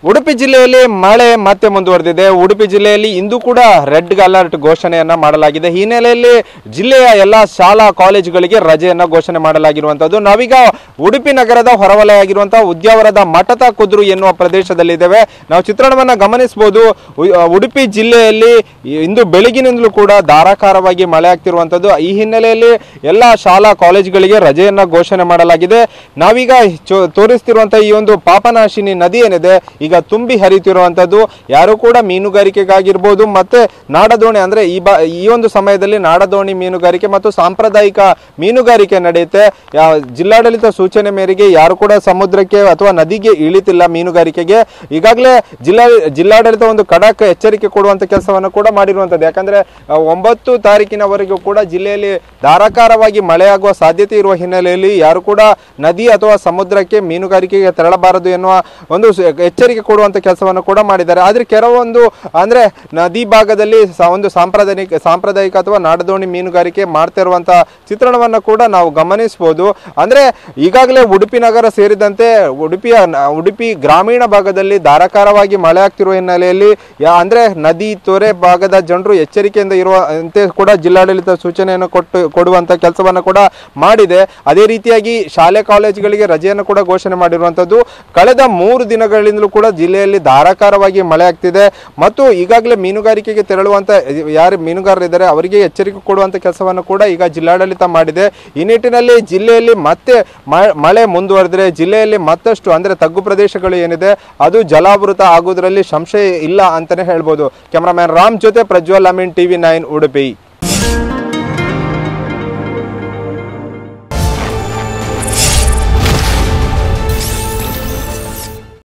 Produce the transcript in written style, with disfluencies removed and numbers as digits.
ಉಡುಪಿ ಜಿಲ್ಲೆಯಲ್ಲಿ ಮಳೆ ಮತ್ತೆ ಮುಂದುವರೆದಿದೆ. ಉಡುಪಿ ಜಿಲ್ಲೆಯಲ್ಲಿ ಇಂದು ಕೂಡ ರೆಡ್ ಅಲರ್ಟ್ ಘೋಷಣೆಯನ್ನ ಮಾಡಲಾಗಿದೆ. ಈ ಹಿನ್ನೆಲೆಯಲ್ಲಿ ಜಿಲ್ಲೆಯ ಎಲ್ಲ ಶಾಲಾ ಕಾಲೇಜುಗಳಿಗೆ ರಜೆಯನ್ನ ಘೋಷಣೆ ಮಾಡಲಾಗಿರುವಂತದ್ದು. ನಾವೀಗ ಉಡುಪಿ ನಗರದ ಹೊರವಲಯ ಆಗಿರುವಂತಹ ಉದ್ಯಾವರದ ಮಠದ ಕುದ್ರು ಎನ್ನುವ ಪ್ರದೇಶದಲ್ಲಿದ್ದೇವೆ. ನಾವು ಚಿತ್ರಣವನ್ನ ಗಮನಿಸಬಹುದು. ಉಡುಪಿ ಜಿಲ್ಲೆಯಲ್ಲಿ ಇಂದು ಬೆಳಗಿನಿಂದಲೂ ಕೂಡ ಧಾರಾಕಾರವಾಗಿ ಮಳೆ ಆಗ್ತಿರುವಂತದ್ದು. ಈ ಹಿನ್ನೆಲೆಯಲ್ಲಿ ಎಲ್ಲ ಶಾಲಾ ಕಾಲೇಜುಗಳಿಗೆ ರಜೆಯನ್ನ ಘೋಷಣೆ ಮಾಡಲಾಗಿದೆ. ನಾವೀಗ ತೋರಿಸ್ತಿರುವಂತಹ ಈ ಒಂದು ಪಾಪನಾಶಿನಿ ನದಿ ಏನಿದೆ ಈಗ ತುಂಬಿ ಹರಿತಿರುವಂತದ್ದು. ಯಾರು ಕೂಡ ಮೀನುಗಾರಿಕೆಗಾಗಿರ್ಬೋದು ಮತ್ತೆ ನಾಡದೋಣಿ ಅಂದ್ರೆ ಈ ಒಂದು ಸಮಯದಲ್ಲಿ ನಾಡದೋಣಿ ಮೀನುಗಾರಿಕೆ ಮತ್ತು ಸಾಂಪ್ರದಾಯಿಕ ಮೀನುಗಾರಿಕೆ ನಡೆಯುತ್ತೆ. ಜಿಲ್ಲಾಡಳಿತ ಸೂಚನೆ ಮೇರೆಗೆ ಯಾರು ಕೂಡ ಸಮುದ್ರಕ್ಕೆ ಅಥವಾ ನದಿಗೆ ಇಳಿತಿಲ್ಲ ಮೀನುಗಾರಿಕೆಗೆ. ಈಗಾಗಲೇ ಜಿಲ್ಲಾಡಳಿತ ಒಂದು ಖಡಕ್ ಎಚ್ಚರಿಕೆ ಕೊಡುವಂತ ಕೆಲಸವನ್ನು ಕೂಡ ಮಾಡಿರುವಂತದ್ದು. ಯಾಕಂದ್ರೆ 9 ತಾರೀಕಿನವರೆಗೂ ಕೂಡ ಜಿಲ್ಲೆಯಲ್ಲಿ ಧಾರಾಕಾರವಾಗಿ ಮಳೆಯಾಗುವ ಸಾಧ್ಯತೆ ಇರುವ ಹಿನ್ನೆಲೆಯಲ್ಲಿ ಯಾರು ಕೂಡ ನದಿ ಅಥವಾ ಸಮುದ್ರಕ್ಕೆ ಮೀನುಗಾರಿಕೆಗೆ ತೆರಳಬಾರದು ಎನ್ನುವ ಒಂದು ಎಚ್ಚರಿಕೆ ಕೊಡುವಂತ ಕೆಲಸವನ್ನು ಕೂಡ ಮಾಡಿದ್ದಾರೆ. ಆದ್ರೆ ಕೆಲವೊಂದು ಅಂದ್ರೆ ನದಿ ಭಾಗದಲ್ಲಿ ಒಂದು ಸಾಂಪ್ರದಾಯಿಕ ಅಥವಾ ನಾಡದೋಣಿ ಮೀನುಗಾರಿಕೆ ಮಾಡ್ತಾ ಇರುವಂತಹ ಚಿತ್ರಣವನ್ನ ಕೂಡ ನಾವು ಗಮನಿಸಬಹುದು. ಅಂದ್ರೆ ಈಗಾಗಲೇ ಉಡುಪಿ ನಗರ ಸೇರಿದಂತೆ ಉಡುಪಿ ಗ್ರಾಮೀಣ ಭಾಗದಲ್ಲಿ ಧಾರಾಕಾರವಾಗಿ ಮಳೆ ಆಗ್ತಿರುವ ಹಿನ್ನೆಲೆಯಲ್ಲಿ ಅಂದ್ರೆ ನದಿ ತೊರೆ ಭಾಗದ ಜನರು ಎಚ್ಚರಿಕೆಯಿಂದ ಇರುವಂತೆ ಕೂಡ ಜಿಲ್ಲಾಡಳಿತ ಸೂಚನೆಯನ್ನು ಕೊಡುವಂತ ಕೆಲಸವನ್ನು ಕೂಡ ಮಾಡಿದೆ. ಅದೇ ರೀತಿಯಾಗಿ ಶಾಲೆ ಕಾಲೇಜುಗಳಿಗೆ ರಜೆಯನ್ನು ಕೂಡ ಘೋಷಣೆ ಮಾಡಿರುವಂತದ್ದು. ಕಳೆದ 3 ದಿನಗಳಿಂದಲೂ ಕೂಡ ಜಿಲ್ಲೆಯಲ್ಲಿ ಧಾರಾಕಾರವಾಗಿ ಮಳೆ ಆಗ್ತಿದೆ ಮತ್ತು ಈಗಾಗಲೇ ಮೀನುಗಾರಿಕೆಗೆ ತೆರಳುವಂತ ಯಾರು ಮೀನುಗಾರರಿದ್ದಾರೆ ಅವರಿಗೆ ಎಚ್ಚರಿಕೆ ಕೊಡುವಂತ ಕೆಲಸವನ್ನು ಕೂಡ ಈಗ ಜಿಲ್ಲಾಡಳಿತ ಮಾಡಿದೆ. ಈ ನಿಟ್ಟಿನಲ್ಲಿ ಜಿಲ್ಲೆಯಲ್ಲಿ ಮತ್ತೆ ಮಳೆ ಮುಂದುವರೆದ್ರೆ ಜಿಲ್ಲೆಯಲ್ಲಿ ಮತ್ತಷ್ಟು ಅಂದ್ರೆ ತಗ್ಗು ಪ್ರದೇಶಗಳು ಏನಿದೆ ಅದು ಜಲಾವೃತ ಆಗುವುದರಲ್ಲಿ ಸಂಶಯ ಇಲ್ಲ ಅಂತಾನೆ ಹೇಳ್ಬೋದು. ಕ್ಯಾಮರಾಮ್ಯಾನ್ ರಾಮ್ ಜೊತೆ ಪ್ರಜ್ವಲ್ ಅಮೀನ್, TV9 ಉಡುಪಿ.